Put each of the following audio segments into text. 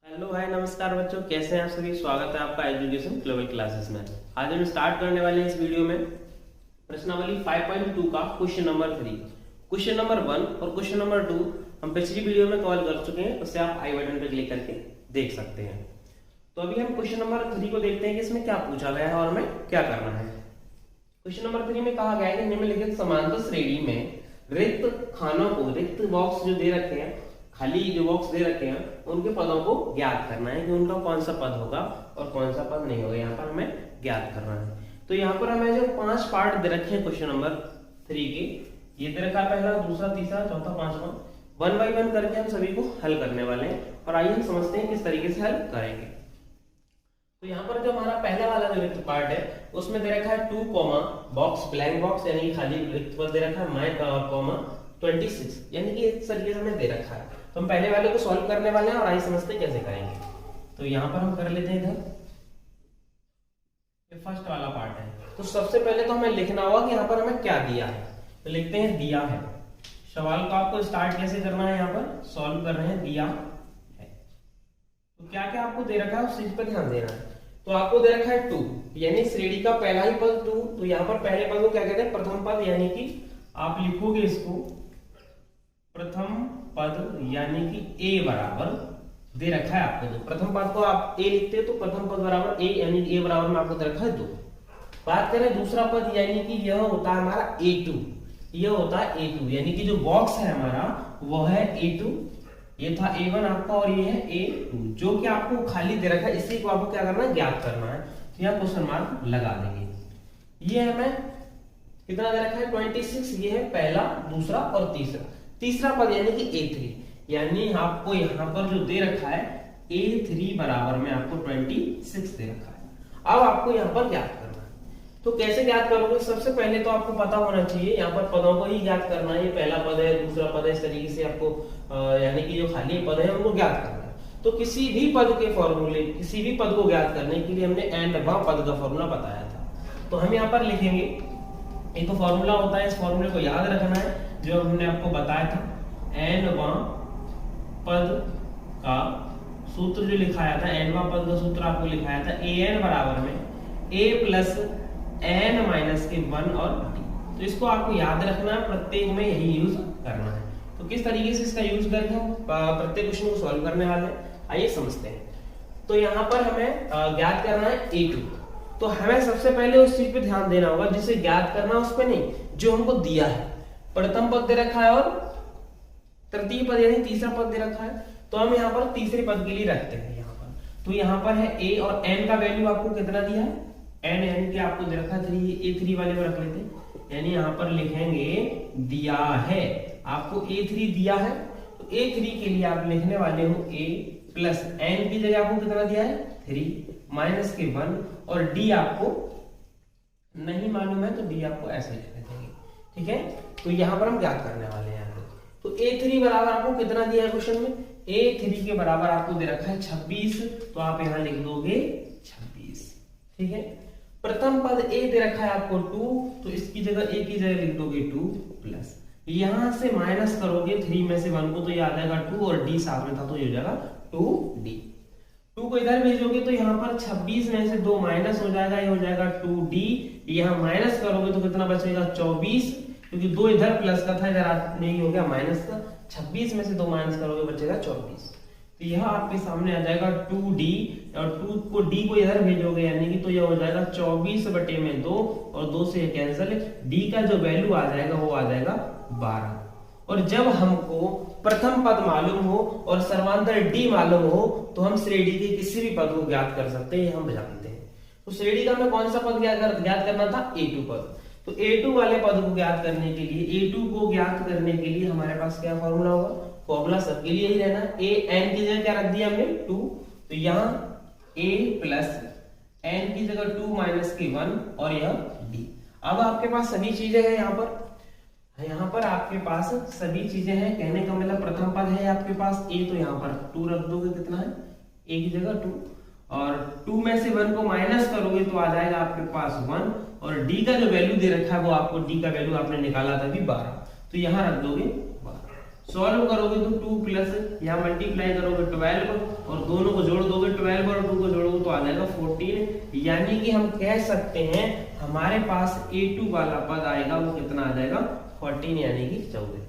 Hello hi नमस्कार बच्चों, कैसे हैं आप सभी। स्वागत है आपका एजुकेशन ग्लोबल क्लासेस में। आज हम स्टार्ट करने वाले हैं इस वीडियो में प्रश्नावली 5.2 का क्वेश्चन नंबर 3, क्वेश्चन नंबर 1 और क्वेश्चन नंबर 2 हम पिछली वीडियो में कवर कर चुके हैं, उससे आप आई बटन पर क्लिक करके देख सकते हैं। तो अभी हम क्वेश्चन नंबर 3 को देखते हैं कि इसमें क्या पूछा गया है और हमें क्या करना है। क्वेश्चन नंबर 3 में कहा गया है कि निम्नलिखित समांतर श्रेणी में रिक्त खानों को, रिक्त बॉक्स जो दे रखे हैं, खाली जो बॉक्स दे रखे हैं उनके पदों को ज्ञात करना है कि उनका कौन सा पद होगा और कौन सा पद नहीं होगा, यहाँ पर हमें ज्ञात करना है। तो यहाँ पर हमें जो 5 पार्ट दे रखे हैं क्वेश्चन नंबर 3 के, ये दे रखा है पहला, दूसरा, तीसरा, चौथा, पांचवा, 1 बाय 1 करके हम सभी को हल करने वाले हैं। और आइए हम समझते हैं किस तरीके से हल करेंगे। तो यहाँ पर जो हमारा पहला वाला जो रिक्त पार्ट है उसमें दे रखा है 2 बॉक्स, ब्लैंक बॉक्स यानी खाली रिक्त पद दे रखा है, माय कॉमा 26 यानी कि इस तरीके से हमें दे रखा है। तो हम पहले वाले को सॉल्व करने वाले हैं और आइए समझते हैं कैसे करेंगे। तो यहाँ पर हम कर लेते हैं, इधर ये फर्स्ट वाला पार्ट है। तो सबसे पहले तो हमें लिखना होगा कि यहाँ पर हमें क्या दिया है। तो लिखते हैं दिया है। सवाल को आपको स्टार्ट कैसे करना है, यहाँ पर सॉल्व कर रहे हैं, दिया है। तो क्या क्या आपको दे रखा है उस चीज पर ध्यान देना है। तो आपको दे रखा है 2 यानी श्रेणी का पहला ही पद 2। तो यहाँ पर पहले पद को क्या कहते हैं, प्रथम पद, यानी कि आप लिखोगे इसको प्रथम पद यानी कि a बराबर दे रखा है आपको 2। प्रथम पद को आप a लिखते हो तो प्रथम पद बराबर a यानी कि a बराबर में आपको दे रखा है 2। बात करें दूसरा पद यानी कि यह होता है हमारा a2, यह होता है a2 यानी कि जो बॉक्स है हमारा वो है a2, ये था a1 आपका और ये है a2 जो कि आपको खाली दे रखा है। इसी को आपको क्या करना है, ज्ञात करना है। तो यहाँ क्वेश्चन मार्क लगा देंगे। ये हमें कितना दे रखा है 26, ये है पहला, दूसरा और तीसरा। तीसरा पद यानी कि a3 यानी आपको यहाँ पर जो दे रखा है a3 बराबर में आपको 26 दे रखा है। अब आपको यहाँ पर ज्ञात करना है। तो कैसे ज्ञात करोगे, सबसे पहले तो आपको पता होना चाहिए यहाँ पर पदों को ही ज्ञात करना है। ये पहला पद है, दूसरा पद है, इस तरीके से आपको यानी कि जो खाली पद है उनको ज्ञात करना है। तो किसी भी पद के फॉर्मूले, किसी भी पद को ज्ञात करने के लिए हमने एंड व पद का फॉर्मूला बताया था। तो हम यहाँ पर लिखेंगे, एक तो फॉर्मूला होता है, इस फॉर्मूले को याद रखना है जो हमने आपको बताया था। एन व पद का सूत्र जो लिखाया था, एन व पद का सूत्र आपको लिखाया था ए एन बराबर में a प्लस एन माइनस के 1 और d। तो इसको आपको याद रखना है, प्रत्येक में यही यूज करना है। तो किस तरीके से इसका यूज करके हम प्रत्येक क्वेश्चन को सॉल्व करने वाले हैं, आइए समझते हैं। तो यहाँ पर हमें ज्ञात करना है a2। तो हमें सबसे पहले उस चीज पे ध्यान देना होगा जिसे ज्ञात करना, उस पे नहीं जो हमको दिया है। प्रथम पद दे रखा है और तृतीय पद यानी तीसरा पद दे रखा है। तो हम यहाँ पर तीसरे पद के लिए रखते हैं यहाँ पर। तो यहाँ पर है a और n का वैल्यू आपको कितना दिया है, n यानी कि आपको दे रखा है 3, a3 वाले में रख लेते हैं। यानी यहाँ पर लिखेंगे दिया है, आपको a3 दिया है। तो a3 के लिए आप लिखने वाले हो a प्लस n की जगह आपको कितना दिया है 3 माइनस के 1 और d आपको नहीं मालूम है तो d आपको ऐसे लिख देंगे, ठीक है। तो यहाँ पर हम ज्ञात करने वाले हैं। तो a3 बराबर आपको कितना दिया है क्वेश्चन में, a3 के बराबर आपको दे रखा है 26। तो आप यहाँ लिख दोगे 26, ठीक है। प्रथम पद a दे रखा है आपको 2, तो इसकी जगह a की जगह लिख दोगे 2 प्लस, यहां से माइनस करोगे 3 में से 1 को तो ये आ जाएगा 2 और d साथ में था तो ये हो जाएगा 2d। 2 को इधर भेजोगे तो यहाँ पर 26 में से 2 माइनस हो जाएगा, ये हो जाएगा 2d। यहाँ माइनस करोगे तो कितना बचेगा 24, क्योंकि 2 इधर प्लस का था, इधर नहीं हो गया माइनस का। 26 में से 2 माइनस करोगे बचेगा 24। तो यह आपके सामने आ जाएगा 2d और 2 को d को इधर भेजोगे यानी कि तो यह हो जाएगा 24/2 और 2 से कैंसिल, d का जो वैल्यू आ जाएगा वो आ जाएगा 12। और जब हमको प्रथम पद मालूम हो और सर्वांतर d मालूम हो तो हम श्रेणी के किसी भी पद को ज्ञात कर सकते हैं, हम जानते हैं। तो श्रेणी का हमें कौन सा पद ज्ञात करना था, a2 पद। तो a2 वाले पद को ज्ञात करने के लिए, a2 को ज्ञात करने के लिए हमारे पास क्या फॉर्मूला होगा, फॉर्मूला सबके लिए ही रहना। a n की जगह क्या रख दिया हमने 2, तो यहाँ a प्लस n की जगह 2 माइनस के 1 और यह d। अब आपके पास सभी चीजें हैं, यहाँ पर आपके पास सभी चीजें हैं। कहने का मतलब प्रथम पद है आपके पास a, तो यहाँ पर 2 रख दोगे, कितना है a की जगह 2 और 2 में से 1 को माइनस करोगे तो आ जाएगा आपके पास 1 और d का जो वैल्यू दे रखा है वो आपको d का वैल्यू आपने निकाला था अभी 12, तो यहाँ रख दोगे 12। सॉल्व करोगे तो 2 प्लस यहाँ मल्टीप्लाई करोगे 12 और दोनों को जोड़ दोगे 12 और 2 को जोड़ोगे तो आ जाएगा 14। यानी कि हम कह सकते हैं हमारे पास A2 वाला पद आएगा वो कितना आ जाएगा 14 यानी कि 14।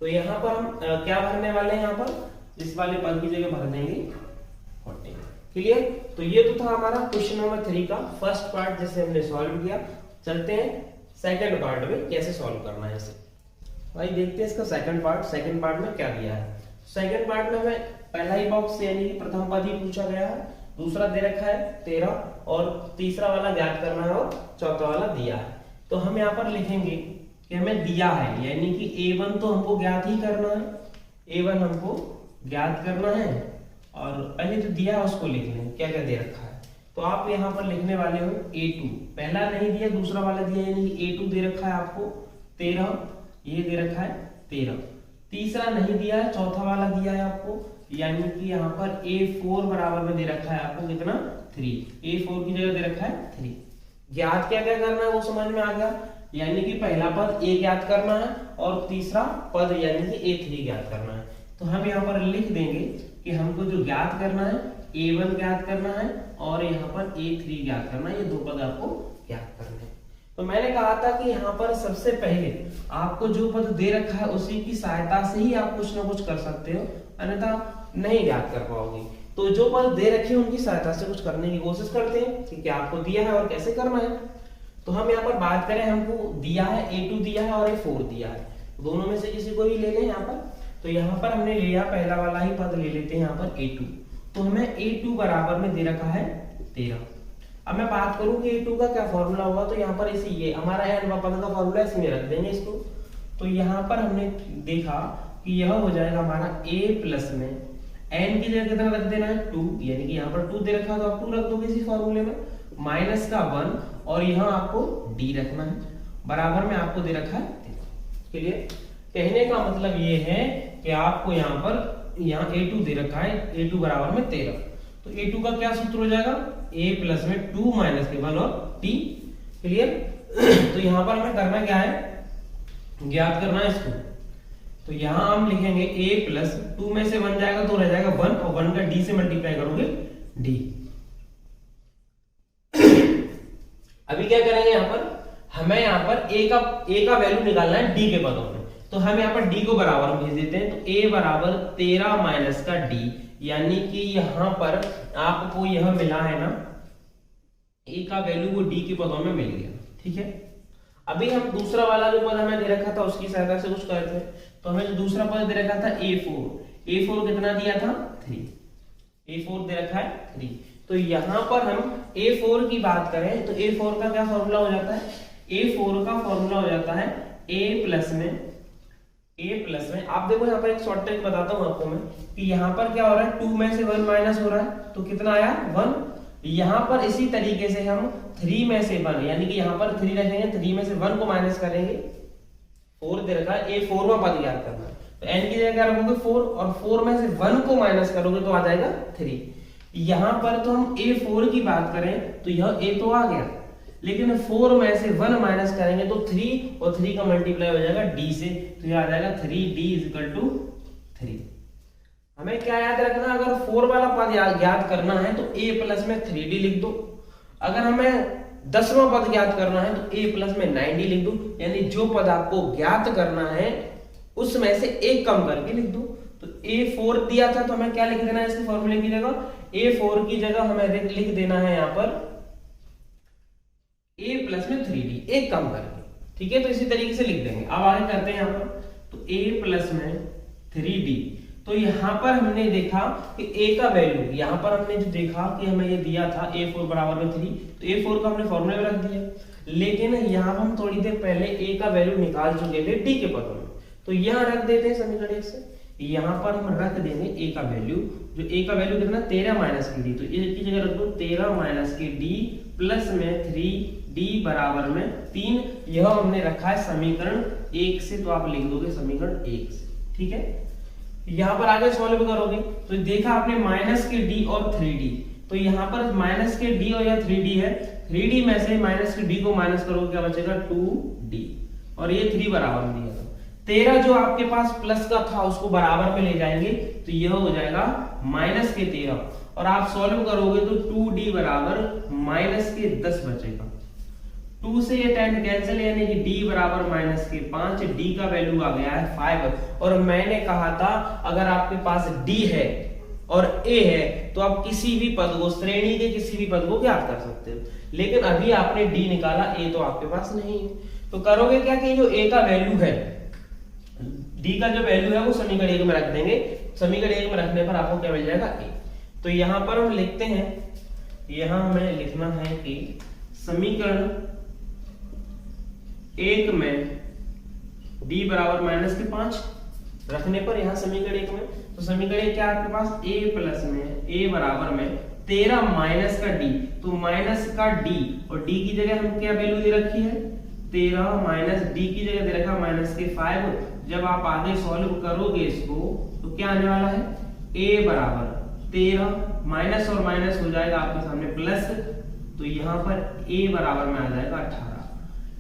तो यहाँ पर हम क्या भरने वाले हैं, यहाँ पर इस वाले पद की जगह भर देंगे 14। क्लियर। तो ये तो था हमारा क्वेश्चन नंबर 3 का फर्स्ट पार्ट जिसे हमने सॉल्व किया। चलते हैं सेकंड पार्ट में कैसे सॉल्व करना है इसे। भाई देखते हैं इसका सेकंड पार्ट। सेकंड पार्ट में क्या दिया है। सेकंड पार्ट में हमें पहला ही बॉक्स यानी कि प्रथम पद ही पूछा गया है, दूसरा दे रखा है 13 और तीसरा वाला ज्ञात करना है और चौथा वाला दिया है। तो हम यहाँ पर लिखेंगे कि हमें दिया है यानी कि A1 तो हमको ज्ञात ही करना है, A1 हमको ज्ञात करना है और पहले जो दिया है उसको लिख लें क्या क्या दे रखा है। तो आप यहाँ पर लिखने वाले हो A2, पहला नहीं दिया दूसरा वाला दिया यानी कि A2 दे रखा है आपको 13, ये दे रखा है 13। तीसरा नहीं दिया है, चौथा वाला दिया है आपको यानी कि यहाँ पर A4 बराबर में दे रखा है आपको कितना 3, A4 की जगह दे रखा है 3। ज्ञात क्या क्या करना है वो समझ में आ गया, यानी कि पहला पद A ज्ञात करना है और तीसरा पद यानी कि A3 ज्ञात करना है। तो हम यहाँ पर लिख देंगे कि हमको जो ज्ञात करना है A1 ज्ञात करना है और यहाँ पर A3 ज्ञात करना है, ये दो पद आपको ज्ञात करने हैं। तो मैंने कहा था कि यहाँ पर सबसे पहले आपको जो पद दे रखा है उसी की सहायता से ही आप कुछ ना कुछ कर सकते हो, अन्यथा नहीं ज्ञात कर पाओगे। तो जो पद दे रखे हैं उनकी सहायता से कुछ करने की कोशिश करते हैं कि क्या आपको दिया है और कैसे करना है। तो हम यहाँ पर बात करें, हमको दिया है A2 दिया है और A4 दिया है, दोनों में से किसी को भी ले लें यहाँ पर। तो यहाँ पर हमने लिया पहला वाला ही पद ले लेते हैं यहाँ पर A2। तो हमें A2 बराबर में दे रखा है 13। अब मैं बात करूं कि A2 का क्या फॉर्मूला होगा, तो यहाँ पर इसी ये हमारा n पद का फॉर्मूला इसी में रख देंगे इसको। तो यहाँ पर हमने देखा कि यह हो जाएगा हमारा A प्लस में n की जगह कितना रख देना है 2, यानी कि यहाँ पर 2 दे रखा है तो आप 2 रख दोगे इसी फॉर्मूले में, माइनस का 1 और यहाँ आपको d रखना है, बराबर में आपको दे रखा है 13। क्लियर। कहने का मतलब ये है कि आपको यहाँ पर यहाँ A2 दे रखा है, A2 बराबर में 13। तो A2 का क्या सूत्र हो जाएगा A प्लस में 2 माइनस के 1 और t। क्लियर। तो यहाँ पर हमें करना क्या है, ज्ञात करना है इसको। तो यहाँ हम लिखेंगे A प्लस 2 में से 1 जाएगा तो रह जाएगा 1 और 1 का d से मल्टीप्लाई करोगे d। अभी क्या करेंगे यहाँ पर, हमें यहाँ पर A का वैल्यू निकालना है d के पदों में। तो हम यहाँ पर d को बराबर भेज देते हैं। तो A बराबर 13 माइनस का d, यानी कि यहाँ पर आपको यह मिला है ना, A का वैल्यू वो d के पदों में मिल गया। ठीक है। अभी हम दूसरा वाला जो पद हमें दे रखा था उसकी सहायता से कुछ करते हैं। तो हमें जो दूसरा पद दे रखा था A4 कितना दिया था 3, A4 दे रखा है 3। तो यहाँ पर हम A4 की बात करें तो A4 का क्या फॉर्मूला हो जाता है, A4 का फॉर्मूला हो जाता है A प्लस में आप देखो यहाँ पर एक शॉर्ट ट्रिक बताता हूँ आपको मैं कि यहाँ पर क्या हो रहा है 2 में से 1 माइनस हो रहा है तो कितना आया 1। यहाँ पर इसी तरीके से हम 3 में से 1 यानी कि यहाँ पर 3 रखेंगे, 3 में से 1 को माइनस करेंगे, 4 दे रखा है A4 में पद ज्ञात करना है। तो n की जगह क्या रखोगे 4 और 4 में से 1 को माइनस करोगे तो आ जाएगा 3। यहाँ पर तो हम A4 की बात करें तो यह A तो आ गया, लेकिन 4 में से 1 माइनस करेंगे तो 3 और 3 का मल्टीप्लाई हो जाएगा d से, तो यह आ जाएगा 3d = 3। हमें क्या याद रखना, अगर 4 वाला पद ज्ञात करना है तो A प्लस में 3d लिख दो, अगर हमें 10वां पद ज्ञात करना है तो A प्लस में 9d लिख दो, यानी जो पद आपको ज्ञात करना है उसमें से एक कम करके लिख दो। तो A4 दिया था तो हमें क्या लिख देना है इसके फॉर्मूले की जगह, A4 की जगह हमें लिख देना है यहाँ पर A प्लस में 3d, एक कम करके। ठीक है। तो इसी तरीके से लिख देंगे। अब आगे करते हैं यहाँ पर, तो A प्लस में 3d। तो यहाँ पर हमने देखा कि A का वैल्यू, यहाँ पर हमने जो देखा कि हमें ये दिया था A4 बराबर में 3, तो A4 का हमने फॉर्मूले में रख दिया। लेकिन यहाँ हम थोड़ी देर पहले A का वैल्यू निकाल चुके थे d के पदों में, तो यहाँ रख देते हैं समीकरण 1 से। यहाँ पर हम रख देंगे A का वैल्यू, जो A का वैल्यू कितना 13 माइनस की d, तो इसकी जगह रख दो 13 माइनस की d प्लस में 3d बराबर में 3। यह हमने रखा है समीकरण 1 से, तो आप लिख दोगे समीकरण 1 से। ठीक है। यहाँ पर आगे सॉल्व करोगे तो देखा आपने माइनस के d और 3d, तो यहाँ पर माइनस के d और यह 3d है, 3d में से माइनस के d को माइनस करोगे क्या बचेगा 2d, और ये 3 बराबर में दिया था। 13 जो आपके पास प्लस का था उसको बराबर में ले जाएंगे तो यह हो जाएगा माइनस के 13, और आप सॉल्व करोगे तो 2d बराबर माइनस के 10 बचेगा। 2 से ये 10 कैंसिल, यानी कि d बराबर माइनस के 5, d का वैल्यू आ गया है 5। और मैंने कहा था अगर आपके पास d है और a है तो आप किसी भी पद को, श्रेणी के किसी भी पद को ज्ञात कर सकते हो, लेकिन अभी आपने d निकाला, a तो आपके पास नहीं है। तो करोगे क्या कि जो a का वैल्यू है, d का जो वैल्यू है वो समीकरण 1 में रख देंगे। समीकरण 1 में रखने पर आपको क्या मिल जाएगा, a। तो यहां पर हम लिखते हैं, यहां हमें लिखना है कि समीकरण 1 में d बराबर माइनस के 5 रखने पर यहां समीकरण 1 में, तो समीकरण क्या आपके पास, a प्लस में a बराबर में 13 माइनस का d, तो माइनस का d, और d की जगह हम क्या वैल्यू दे रखी है, 13 माइनस d की जगह दे रखा माइनस के 5। जब आप आगे सॉल्व करोगे इसको तो क्या आने वाला है, a बराबर 13 माइनस और माइनस हो जाएगा आपके सामने प्लस, तो यहाँ पर a बराबर में आ जाएगा 18।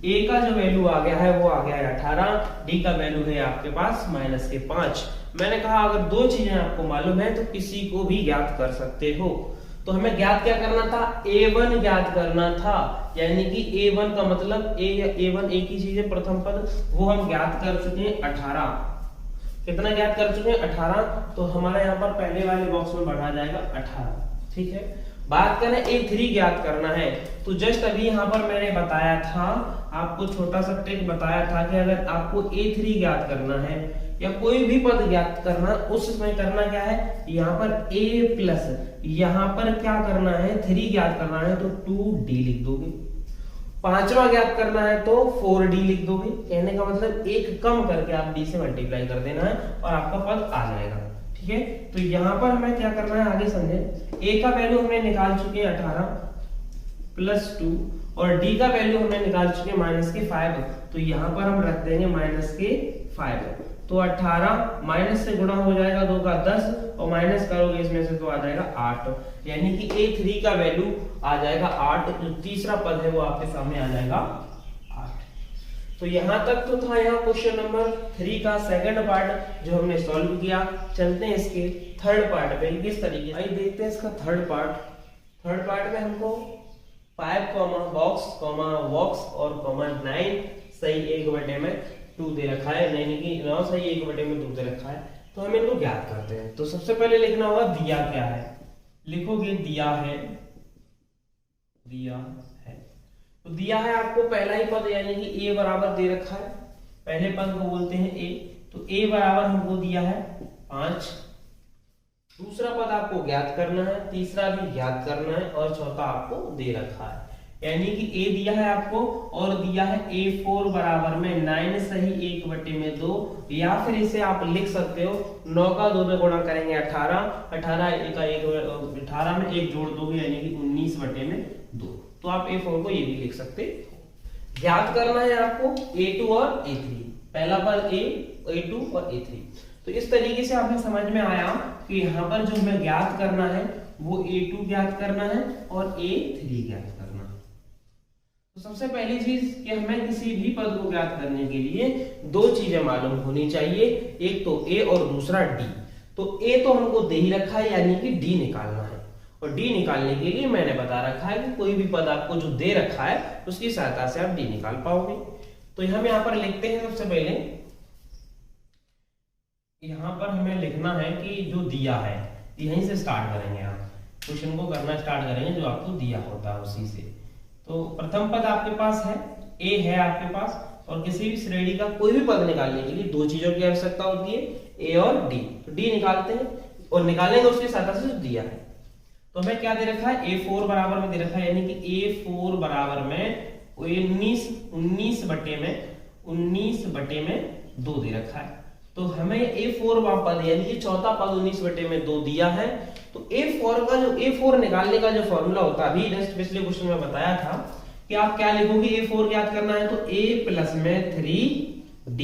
a का जो वैल्यू आ गया है वो आ गया है 18, d का वैल्यू है आपके पास माइनस के 5। मैंने कहा अगर दो चीजें आपको मालूम है तो किसी को भी ज्ञात कर सकते हो। तो हमें ज्ञात क्या करना था, a1 ज्ञात करना था, यानी कि a1 का मतलब a1 एक ही चीज है, प्रथम पद, वो हम ज्ञात कर चुके हैं 18। कितना ज्ञात कर चुके हैं, 18। तो हमारा यहाँ पर पहले वाले बॉक्स में बढ़ा जाएगा 18। ठीक है, बात करें a3 ज्ञात करना है, तो जस्ट अभी यहाँ पर मैंने बताया था, आपको छोटा सा ट्रिक बताया था कि अगर आपको a3 ज्ञात करना है या कोई भी पद ज्ञात करना, उस समय करना क्या है, यहाँ पर a प्लस, यहाँ पर क्या करना है, 3 ज्ञात करना है तो 2d लिख दोगे। पांचवा ज्ञात करना है तो 4d लिख दोगे। कहने का मतलब एक कम करके आप d से मल्टीप्लाई कर देना है और आपका पद आ जाएगा। ठीक है, तो यहाँ पर हमें क्या करना है, आगे समझे। a का वैल्यू हमने निकाल चुके हैं 18 प्लस 2, और d का वैल्यू हमने निकाल चुके हैं माइनस के 5, तो यहाँ पर हम रख देंगे माइनस के 5। तो 18 माइनस से गुणा हो जाएगा 2 का 10, और माइनस करोगे इसमें से तो आ जाएगा 8, यानी कि a3 का वैल्यू आ जाएगा 8। जो तीसरा पद है वो आपके सामने आ जाएगा 8। तो यहां तक तो था यहाँ क्वेश्चन नंबर 3 का सेकंड पार्ट जो हमने सॉल्व किया। चलते हैं इसके थर्ड पार्ट पे, किस तरीके से देखते हैं इसका थर्ड पार्ट। थर्ड पार्ट में हमको 5 बॉक्स वॉक्स और 9 सही 1/2 दे रखा है, नहीं कि 9 सही 1/2 दे रखा है, तो हम इनको ज्ञात करते हैं। तो सबसे पहले लिखना होगा दिया क्या है, लिखोगे दिया है, तो दिया है आपको पहला ही पद, यानी कि a बराबर दे रखा है, पहले पद को बोलते हैं a, तो a बराबर हमको दिया है 5। दूसरा पद आपको ज्ञात करना है, तीसरा भी ज्ञात करना है, और चौथा आपको दे रखा है, यानी कि a दिया है आपको और दिया है a4 बराबर में 9 सही 1/2, या फिर इसे आप लिख सकते हो 9 का 2 में गुणा करेंगे 18 18 में 1 जोड़ दोगे यानी कि 19/2, तो आप a4 को ये भी लिख सकते हो। ज्ञात करना है आपको a2 और a3, पहला पद a2 और a3। तो इस तरीके से आपने समझ में आया कि यहाँ पर जो हमें ज्ञात करना है वो a2 ज्ञात करना है और a3 ज्ञात करना है। तो सबसे पहली चीज कि हमें किसी भी पद को ज्ञात करने के लिए दो चीजें मालूम होनी चाहिए, एक तो a और दूसरा d। तो a तो हमको दे ही रखा है, यानी कि d निकालना है, और d निकालने के लिए मैंने बता रखा है कि कोई भी पद आपको जो दे रखा है उसकी सहायता से आप d निकाल पाओगे। तो हम यहाँ पर लिखते हैं, सबसे पहले यहाँ पर हमें लिखना है कि जो दिया है, यहीं से स्टार्ट करेंगे, आप क्वेश्चन को करना स्टार्ट करेंगे जो आपको दिया होता है उसी से। तो प्रथम पद आपके पास है, a है आपके पास, और किसी भी श्रेणी का कोई भी पद निकालने के लिए दो चीजों की आवश्यकता होती है, a और d। तो d निकालते हैं और निकालेंगे उसकी सहायता से जो दिया है। तो हमें क्या दे रखा है, a4 बराबर में दे रखा है, यानी कि a4 बराबर में 19/2 दे रखा है। तो हमें a4 पद यानी कि चौथा पद 19/2 दिया है। तो a4 निकालने का जो फॉर्मूला होता है, अभी जस्ट पिछले क्वेश्चन में बताया था कि आप क्या लिखोगे, a4 ज्ञात करना है तो a प्लस में 3d,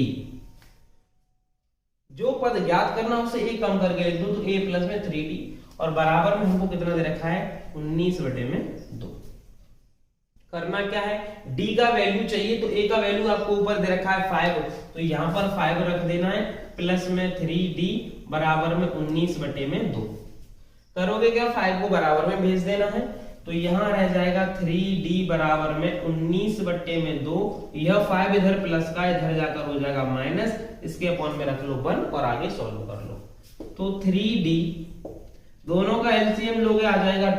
जो पद ज्ञात करना उसे a कम करके लिख दो, तो a प्लस में 3d, और बराबर में हमको कितना दे रखा है 19/2। करना क्या है, डी का वैल्यू चाहिए, तो ए का वैल्यू आपको ऊपर दे रखा है 5, तो यहाँ पर 5 रख देना है, प्लस में 3d बराबर में 19/2। करोगे क्या, 5 को बराबर में भेज देना है, तो यहाँ रह जाएगा 3d बराबर में 19/2। यह 5 इधर प्लस का, इधर जाकर हो जाएगा माइनस, इसके अपॉन में रख लो 1 और आगे सॉल्व कर लो। तो 3d दोनों का एलसीएम लोगे आ जाएगा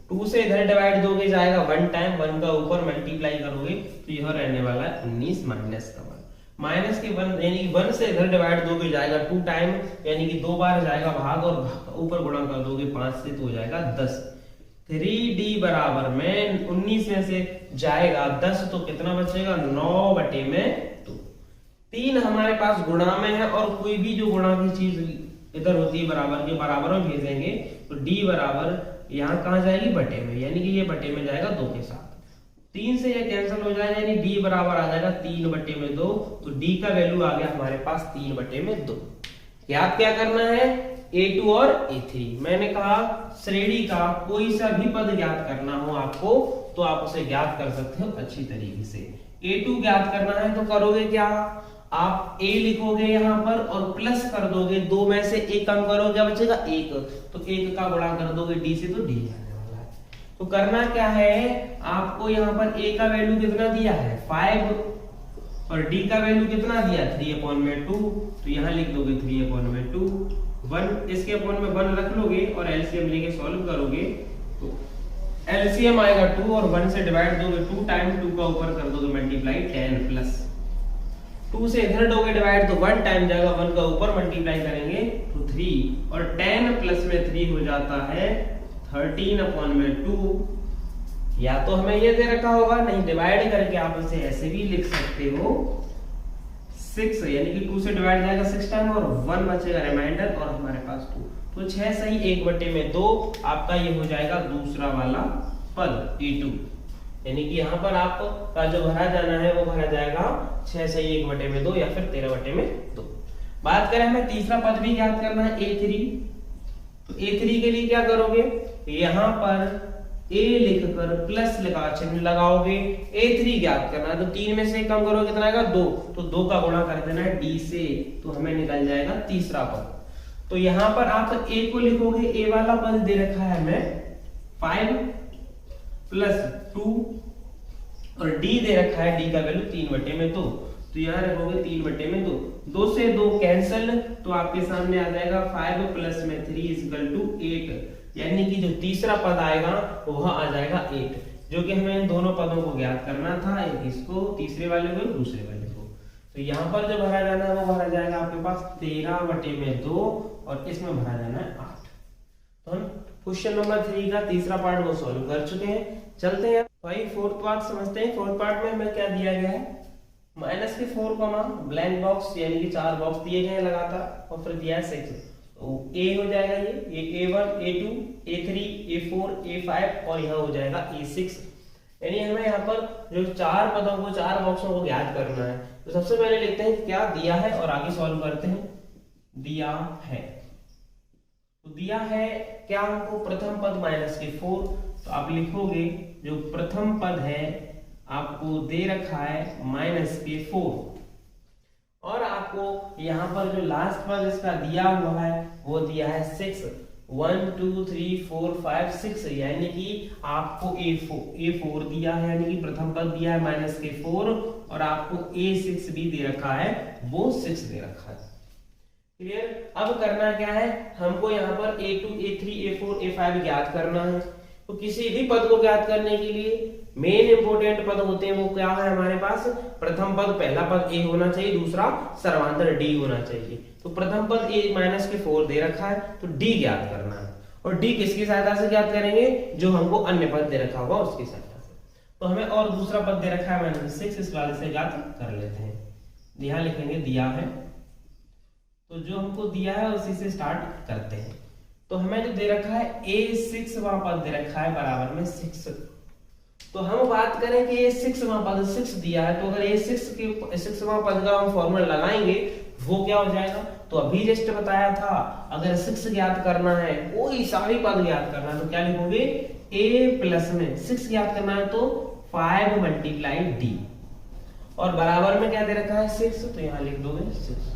2 से इधर डिवाइड दोगे जाएगा 1 टाइम, 1 का ऊपर मल्टीप्लाई करोगे तो यह रहने वाला है 19 माइनस का 1, माइनस के 1 यानी कि 1 से इधर डिवाइड दोगे जाएगा 2 टाइम, यानी कि 2 बार जाएगा भाग, और ऊपर गुणा कर दोगे 5 से तो हो जाएगा 10। 3d बराबर में 19 में से जाएगा 10 तो कितना बचेगा, 9/2। 3 हमारे पास गुणा में है, और कोई भी जो गुणा की चीज इधर होती है बराबर के बराबर में भेजेंगे तो d बराबर यहाँ कहाँ जाएगी, बटे में, यानी कि ये बटे में जाएगा 2 के साथ, 3 से ये कैंसिल हो जाएगा, यानी d बराबर आ जाएगा 3/2। तो d का वैल्यू आ गया हमारे पास 3/2। याद क्या करना है, a2 और a3। मैंने कहा श्रेणी का कोई सा भी पद ज्ञात करना हो आपको तो आप उसे ज्ञात कर सकते हो अच्छी तरीके से। a2 ज्ञात करना है तो करोगे क्या, आप a लिखोगे यहाँ पर और प्लस कर दोगे, 2 में से 1 कम करो, क्या बचेगा 1, तो 1 का गुणा कर दोगे d से, तो d आने वाला है। तो करना क्या है, आपको यहाँ पर a का वैल्यू कितना दिया है 5, और d का वैल्यू कितना दिया 3/2, तो यहाँ लिख दोगे 3/2, 1 इसके अपॉन में 1 रख लोगे और एलसीएम लेके सॉल्व करोगे, तो एलसीएम आएगा 2 और 1 से डिवाइड दोगे 2 टाइम, 2 का ऊपर कर दोगे मल्टीप्लाई 10 प्लस 2 से इधर दोगे डिवाइड तो 1 टाइम जाएगा, 1 का ऊपर मल्टीप्लाई करेंगे तो 3, और 10 प्लस में 3 हो जाता है 13/2। या तो हमें ये दे रखा होगा, नहीं डिवाइड करके आप इसे ऐसे भी लिख सकते हो 6, यानी कि 2 से डिवाइड जाएगा 6 टाइम और 1 बचेगा रिमाइंडर, और हमारे पास 2, तो 6 सही 1/2 आपका ये हो जाएगा दूसरा वाला पद e2, यानी कि यहाँ पर आपका जो भरा जाना है वो भरा जाएगा 6 सही 1/2 या फिर 13/2। बात करें हमें तीसरा पद भी ज्ञात करना है a3, तो a3 के लिए क्या करोगे, यहाँ पर a लिखकर प्लस लगा चिन्ह लगाओगे, a3 ज्ञात करना है, तो 3 में से कम करोगे कितना आएगा 2, तो 2 का गुणा कर देना है d से, तो हमें निकल जाएगा तीसरा पद। तो यहाँ पर आप a को लिखोगे, a वाला पद दे रखा है हमें 5 प्लस 2 और d दे रखा है, d का वैल्यू 3/2, तो यहाँ रखोगे 3/2, 2 से 2 कैंसल, तो आपके सामने आ जाएगा 5 प्लस में 3 = 8, यानी कि जो तीसरा पद आएगा वह आ जाएगा 8, जो कि हमें इन दोनों पदों को ज्ञात करना था, एक इसको तीसरे वाले को दूसरे वाले को। तो यहाँ पर जो भरा जाना है वो भरा जाएगा आपके पास 13/2 और इसमें भरा जाना है 8। तो हम क्वेश्चन नंबर 3 का तीसरा पार्ट वो सॉल्व कर चुके हैं। चलते हैं भाई फोर्थ पार्ट समझते हैं। फोर्थ पार्ट में हमें क्या दिया गया है, -4 ब्लैंक बॉक्स, यानी कि 4 बॉक्स दिए गए हैं लगातार, और फिर दिया है 6, तो a हो जाएगा ये a1 a2 a3 a4 a5 और यह हो जाएगा a6। यानी हमें यहाँ पर जो 4 पदों को 4 बॉक्सों को ज्ञात करना है। तो सबसे पहले लिखते हैं क्या दिया है और आगे सॉल्व करते हैं। दिया है, तो दिया है क्या हमको, प्रथम पद -4, तो आप लिखोगे जो प्रथम पद है आपको दे रखा है -4, और आपको यहाँ पर जो लास्ट पद इसका दिया हुआ है वो दिया है 6, 1 2 3 4 5 6, यानी कि आपको a4 दिया है, यानी कि प्रथम पद दिया है -4, और आपको a6 भी दे रखा है, वो 6 दे रखा है। क्लियर। अब करना क्या है, हमको यहाँ पर a2 a3 a4 a5 ज्ञात करना है। तो किसी भी पद को ज्ञात करने के लिए मेन इंपोर्टेंट पद होते हैं, वो क्या है हमारे पास, प्रथम पद पहला पद a होना चाहिए, दूसरा सर्वांतर d होना चाहिए। तो प्रथम पद a-4 दे रखा है, तो d ज्ञात करना है, और d किसकी सहायता से ज्ञात करेंगे, जो हमको अन्य पद दे रखा होगा उसकी सहायता से। तो हमें और दूसरा पद दे रखा है -6, इस वाले से ज्ञात कर लेते हैं। यहाँ लिखेंगे दिया है, तो जो हमको दिया है उसी से स्टार्ट करते हैं। तो हमें जो दे रखा है a6 वां पद दे रखा है बराबर में 6। तो हम बात करें कि a6 वां पद 6 दिया है, तो अगर a6 वां पद का हम फॉर्मूला लगाएंगे वो क्या हो जाएगा, तो अभी जस्ट बताया था अगर 6 ज्ञात करना है, कोई सा भी पद ज्ञात करना है, तो क्या लिखोगे a प्लस में 6 ज्ञात करना है तो 5 मल्टीप्लाई डी, और बराबर में क्या दे रखा है 6, तो यहाँ लिख दोगे 6।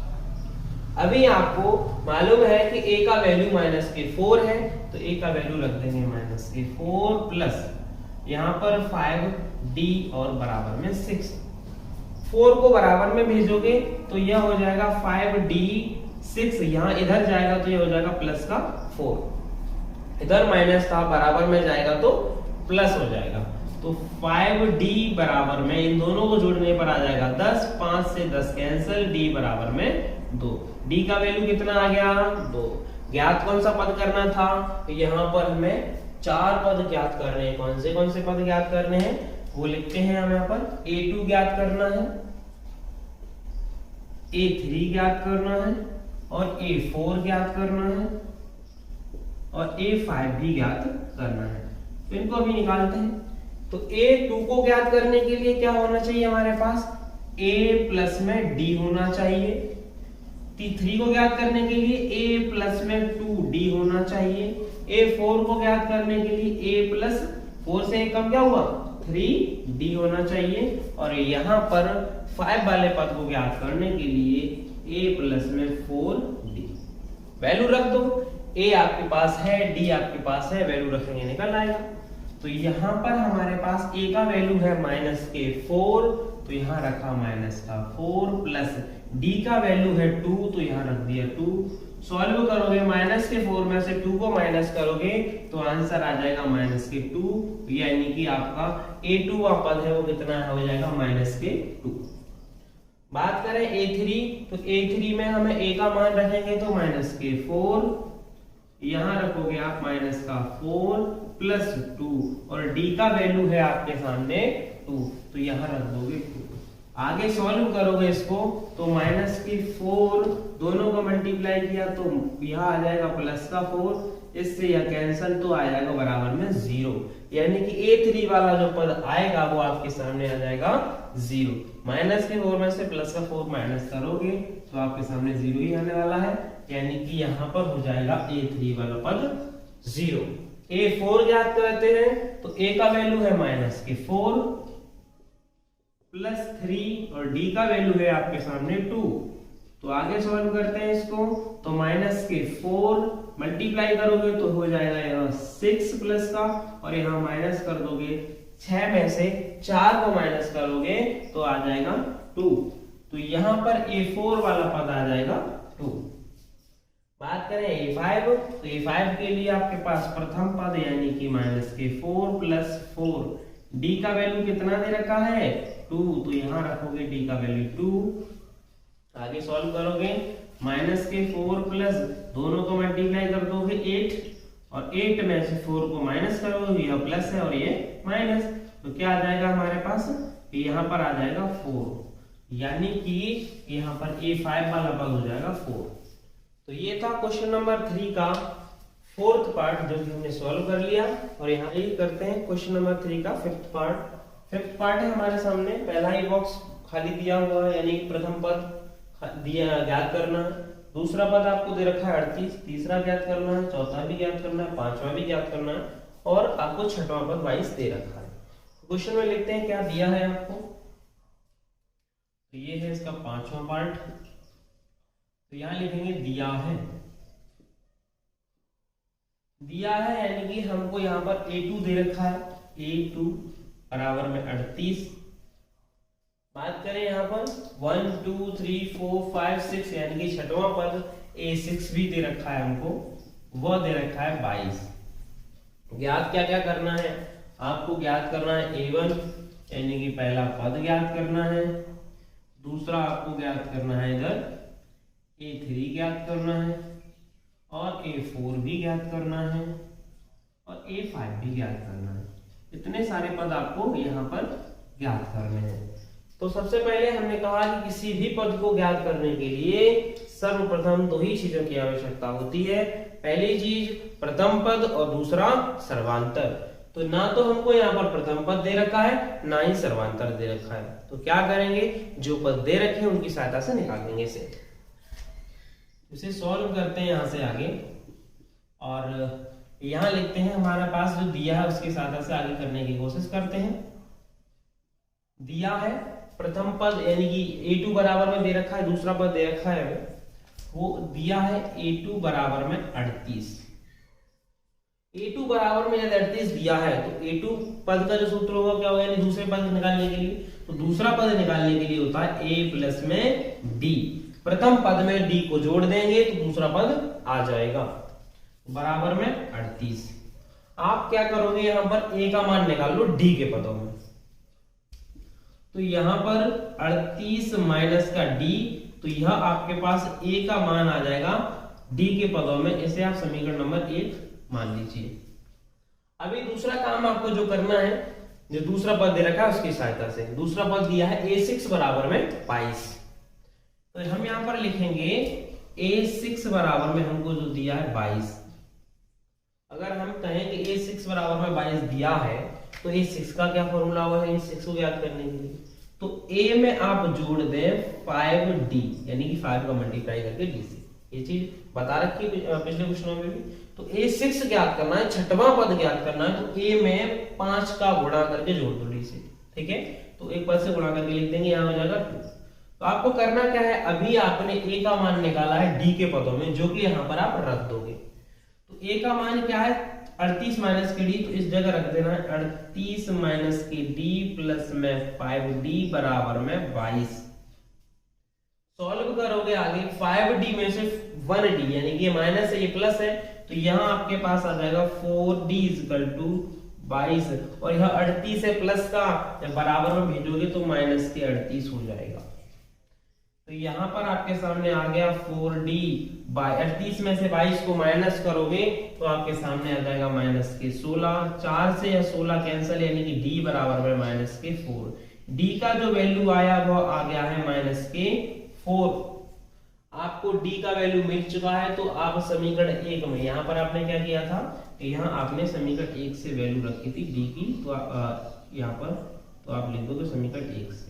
अभी आपको मालूम है कि a का वैल्यू माइनस के 4 है, तो a का वैल्यू रख देंगे माइनस के 4 प्लस यहाँ पर 5d और बराबर में 6। 4 को बराबर में भेजोगे तो यह हो जाएगा 5d, 6 यहाँ इधर जाएगा तो यह हो जाएगा प्लस का 4, इधर माइनस था बराबर में जाएगा तो प्लस हो जाएगा। तो 5d बराबर में इन दोनों को जोड़ने पर आ जाएगा 10, 5 से 10 कैंसिल, d बराबर में 2। d का वैल्यू कितना आ गया 2। ज्ञात कौन सा पद करना था, तो यहाँ पर हमें 4 पद ज्ञात करने हैं। कौन से पद ज्ञात करने हैं वो लिखते हैं हम यहाँ पर। a2 ज्ञात करना है, a3 ज्ञात करना है, और a4 ज्ञात करना है, और a5 भी ज्ञात करना है। तो इनको अभी निकालते हैं। तो a2 को ज्ञात करने के लिए क्या होना चाहिए हमारे पास, a प्लस में d होना चाहिए। t3 को ज्ञात करने के लिए a प्लस में 2d होना चाहिए। a4 को ज्ञात करने के लिए a प्लस 4 से कम क्या हुआ 3d होना चाहिए। और यहाँ पर 5 वाले पद को ज्ञात करने के लिए a प्लस में 4d वैल्यू रख दो। a आपके पास है, d आपके पास है, वैल्यू रखेंगे निकल आएगा। तो यहाँ पर हमारे पास a का वैल्यू है माइनस के 4, तो यहाँ रखा माइनस का 4 प्लस d का वैल्यू है 2, तो यहाँ रख दिया 2। सॉल्व करोगे माइनस के 4 में से 2 को माइनस करोगे तो आंसर आ जाएगा माइनस के 2, यानी कि आपका a2 का पद है वो कितना हो जाएगा माइनस के 2। बात करें a3, तो a3 में हमें a का मान रखेंगे तो माइनस के 4, यहाँ रखोगे आप माइनस का 4 प्लस 2, और d का वैल्यू है आपके सामने 2, तो यहाँ रख दोगे 2। आगे सॉल्व करोगे इसको तो माइनस के 4 दोनों को मल्टीप्लाई किया तो यहाँ आ जाएगा प्लस का 4, इससे यह कैंसिल तो आ जाएगा बराबर में 0, यानी कि a3 वाला जो पद आएगा वो आपके सामने आ जाएगा 0। माइनस के 4 में से प्लस का 4 माइनस करोगे तो आपके सामने 0 ही आने वाला है, यानी कि यहाँ पर हो जाएगा a3 वाला पद 0। a4 ज्ञात करते हैं तो a का वैल्यू है माइनस के 4 प्लस 3, और d का वैल्यू है आपके सामने 2। तो आगे सॉल्व करते हैं इसको, तो माइनस के 4 मल्टीप्लाई करोगे तो हो जाएगा यहाँ 6 प्लस का, और यहाँ माइनस कर दोगे 6 में से 4 को माइनस करोगे तो आ जाएगा 2। तो यहाँ पर a4 वाला पद आ जाएगा 2। बात करें a5, तो a5 के लिए आपके पास प्रथम पद यानी कि माइनस के 4 प्लस 4, d का वैल्यू कितना दे रखा है 2, तो यहाँ रखोगे d का वैल्यू 2। आगे सॉल्व करोगे माइनस के 4 प्लस दोनों को मल्टीप्लाई कर दोगे 8, और 8 में से 4 को माइनस करोगे, यह प्लस है और ये माइनस, तो क्या आ जाएगा हमारे पास, यहाँ पर आ जाएगा 4, यानी कि यहाँ पर a5 वाला पद हो जाएगा 4। तो ये था क्वेश्चन नंबर 3 का 4th पार्ट जो कि हमने सॉल्व कर लिया। और यहाँ ये करते हैं क्वेश्चन नंबर 3 का 5th पार्ट। 5th पार्ट है हमारे सामने, पहला ही बॉक्स खाली दिया हुआ है, यानी प्रथम पद दिया ज्ञात करना है, दूसरा पद आपको दे रखा है 38, तीसरा ज्ञात करना है, चौथा भी ज्ञात करना है, पांचवा भी ज्ञात करना है, और आपको छठवां पद 22 दे रखा है। क्वेश्चन में लिखते हैं क्या दिया है आपको, तो ये है इसका 5वां पार्ट। तो यहाँ लिखेंगे दिया है, दिया है यानी कि हमको यहाँ पर a2 दे रखा है, a2 बराबर में 38। बात करें यहाँ पर 1 2 3 4 5 6 यानी कि छठवां पद a6 भी दे रखा है हमको, वह दे रखा है 22। ज्ञात क्या क्या करना है आपको, ज्ञात करना है a1 यानी कि पहला पद ज्ञात करना है, दूसरा आपको ज्ञात करना है इधर a3 ज्ञात करना है, और a4 भी ज्ञात करना है, और a5 भी ज्ञात करना है। इतने सारे पद आपको यहाँ पर ज्ञात करने हैं। तो सबसे पहले हमने कहा कि किसी भी पद को ज्ञात करने के लिए सर्वप्रथम 2 ही चीजों की आवश्यकता होती है। पहली चीज प्रथम पद और दूसरा सर्वांतर। तो ना तो हमको यहाँ पर प्रथम पद दे रखा है ना ही सर्वांतर दे रखा है, तो क्या करेंगे, जो पद दे रखे हैं उनकी सहायता से निकाल देंगे इसे सॉल्व करते हैं यहाँ से आगे। और यहाँ लिखते हैं हमारे पास जो दिया है उसकी सहायता से आगे करने की कोशिश करते हैं। दिया है। प्रथम पद यानी कि a2 बराबर में दे रखा है, दूसरा पद दे रखा है वो दिया है a2 बराबर में 38। a2 बराबर में यदि 38 दिया है तो a2 पद का जो सूत्र होगा क्या होगा, यानी दूसरे पद निकालने के लिए, तो दूसरा पद निकालने के लिए होता है a प्लस में d। प्रथम पद में d को जोड़ देंगे तो दूसरा पद आ जाएगा बराबर में 38। आप क्या करोगे, यहां पर a का मान निकाल लो d के पदों में, तो यहां पर 38 माइनस का d, तो यह आपके पास a का मान आ जाएगा d के पदों में। इसे आप समीकरण नंबर 1 मान लीजिए। अभी दूसरा काम आपको जो करना है, जो दूसरा पद दे रखा है उसकी सहायता से, दूसरा पद दिया है a6 बराबर में 22, तो हम यहां पर लिखेंगे a6 बराबर में हमको जो दिया है 22। अगर हम कहें कि a6 बराबर में 22 दिया है तो a6 का क्या फॉर्मूला होगा a6 को ज्ञात करने के लिए, तो a में आप जोड़ दें 5d, यानी कि 5 का मल्टीप्लाई करके d से, ये चीज बता रखी है पिछले क्वेश्चनों में भी। तो a6 ज्ञात करना है, छठवां पद ज्ञात करना है, तो a में 5 का गुणा करके जोड़ दो d से, ठीक है। तो एक पद से गुणा करके लिख देंगे, यहां हो जाएगा 2। तो आपको करना क्या है, अभी आपने a का मान निकाला है d के पदों में, जो कि यहां पर आप रख दोगे। तो a का मान क्या है 38 माइनस के d, तो इस जगह रख देना है 38 माइनस के d प्लस में 5d बराबर में 22। सॉल्व करोगे आगे 5d में से 1d, यानी कि ये माइनस है ये प्लस है, तो यहां आपके पास आ जाएगा 4d इक्वल टू 22, और यह 38 है प्लस का, जब बराबर में भेजोगे तो माइनस के 38 हो जाएगा। तो यहां पर आपके सामने आ गया 4d, 38 में से 22 को माइनस करोगे तो आपके सामने आ जाएगा माइनस के 16, 4 से या 16 कैंसिल, यानी कि d बराबर में माइनस के 4। d का जो वैल्यू आया वो आ गया है माइनस के 4। आपको d का वैल्यू मिल चुका है, तो आप समीकरण 1 में यहां पर आपने क्या किया था, यहां आपने समीकरण 1 से वैल्यू रखी थी d की, तो यहां पर तो आप लिख दोगे समीकरण 1 से।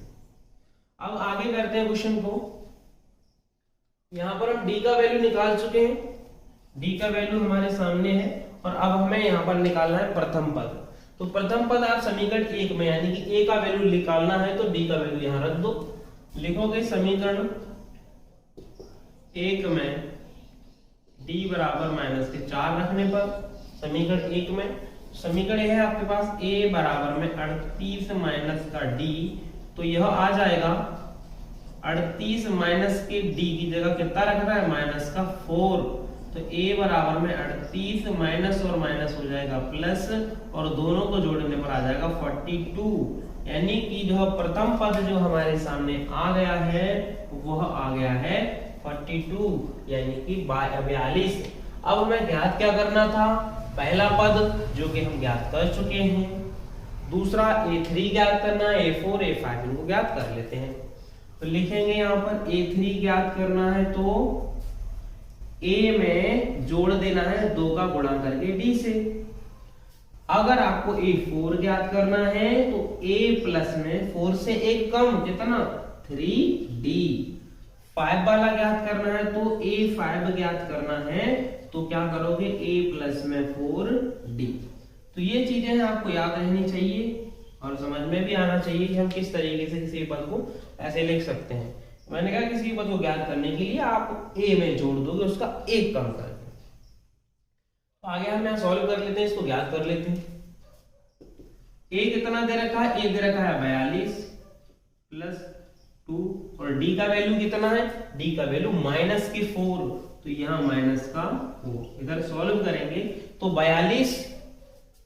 अब आगे करते हैं क्वेश्चन को। यहां पर हम d का वैल्यू निकाल चुके हैं, d का वैल्यू हमारे सामने है, और अब हमें यहां पर निकालना है प्रथम पद। तो प्रथम पद आप समीकरण 1 में, यानी कि a का वैल्यू निकालना है, तो d का वैल्यू यहां रख दो। लिखोगे समीकरण 1 में d बराबर माइनस के 4 रखने पर, समीकरण 1 में समीकरण यह है आपके पास a बराबर में 38 माइनस का d, तो यह आ जाएगा 38 माइनस के d की जगह कितना रख रहा है माइनस का 4, तो a बराबर में 38 माइनस और माइनस हो जाएगा प्लस, और दोनों को जोड़ने पर आ जाएगा 42, यानी कि जो प्रथम पद जो हमारे सामने आ गया है वह आ गया है 42, यानी कि 42। अब हमें ज्ञात क्या करना था, पहला पद जो कि हम ज्ञात कर चुके हैं, दूसरा a3 ज्ञात करना है, a4 a5 इनको ज्ञात कर लेते हैं। तो लिखेंगे यहाँ पर a3 ज्ञात करना है, तो a में जोड़ देना है 2 का गुणा करके d से। अगर आपको a4 ज्ञात करना है तो a प्लस में 4 से 1 कम कितना 3d। 5 वाला ज्ञात करना है तो a5 ज्ञात करना है, तो क्या करोगे a प्लस में 4d। तो ये चीजें आपको याद रहनी चाहिए और समझ में भी आना चाहिए कि हम किस तरीके से किसी पद को ऐसे लिख सकते हैं। मैंने कहा किसी पद को ज्ञात करने के लिए आप a में जोड़ दोगे उसका 1 कम करके। तो आगे हम यहाँ सॉल्व कर लेते हैं, इसको ज्ञात कर लेते हैं। a कितना दे रखा है, a दे रखा है 42 प्लस 2, और d का वैल्यू कितना है, d का वैल्यू माइनस के 4, तो यहाँ माइनस का 4। इधर सॉल्व करेंगे तो 42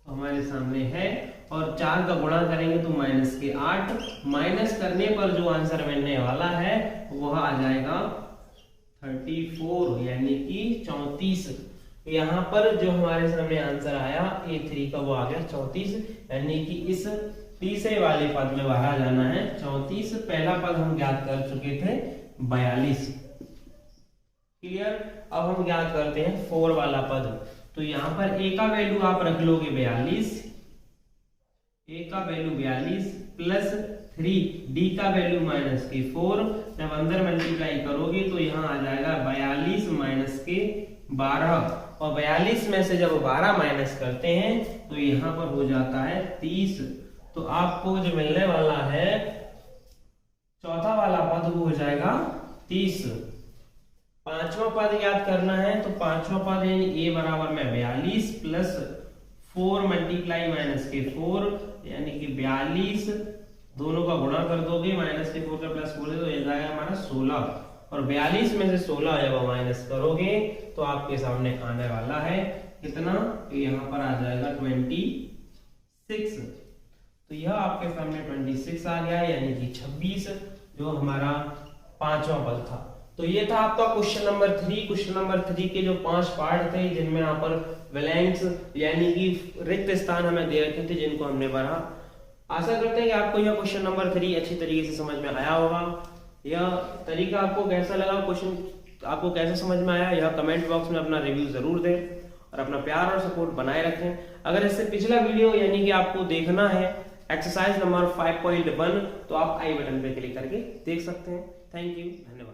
हमारे सामने है, और 4 का गुणा करेंगे तो माइनस के 8, माइनस करने पर जो आंसर मिलने वाला है वह आ जाएगा 34, यानी कि 34। यहाँ पर जो हमारे सामने आंसर आया a3 का वो आ गया 34, यानी कि इस तीसरे वाले पद में बाहर जाना है 34। पहला पद हम ज्ञात कर चुके थे 42, क्लियर। अब हम ज्ञात करते हैं 4 वाला पद। तो यहाँ पर a का वैल्यू आप रख लोगे 42, a का वैल्यू 42 प्लस 3, d का वैल्यू माइनस के 4। जब अंदर मल्टीप्लाई करोगे तो यहाँ आ जाएगा 42 माइनस के 12, और 42 में से जब 12 माइनस करते हैं तो यहाँ पर हो जाता है 30। तो आपको जो मिलने वाला है चौथा वाला पद वो हो जाएगा 30। पांचवा पद याद करना है, तो पांचवा पद यानी ए बराबर में 42 प्लस 4 मल्टीप्लाई माइनस के 4 यानी कि 42, दोनों का गुणा कर दोगे, माइनस के 4 का प्लस 4 है तो ये जाएगा हमारा 16, और 42 में से 16 जब माइनस करोगे तो आपके सामने आने वाला है कितना, तो यहाँ पर आ जाएगा 26। तो यह आपके सामने 26 आ गया, यानी कि 26 जो हमारा पांचवा पद था। तो ये था आपका क्वेश्चन नंबर 3। क्वेश्चन नंबर 3 के जो 5 पार्ट थे जिनमें यहाँ पर ब्लैंक्स यानी कि रिक्त स्थान हमें दे रखे थे जिनको हमने भरा। आशा करते हैं कि आपको यह क्वेश्चन नंबर 3 अच्छी तरीके से समझ में आया होगा। यह तरीका आपको कैसा लगा, क्वेश्चन आपको कैसे समझ में आया, यह कमेंट बॉक्स में अपना रिव्यू जरूर दें और अपना प्यार और सपोर्ट बनाए रखें। अगर इससे पिछला वीडियो यानी कि आपको देखना है एक्सरसाइज नंबर 5.1 तो आप आई बटन पे क्लिक करके देख सकते हैं। थैंक यू, धन्यवाद।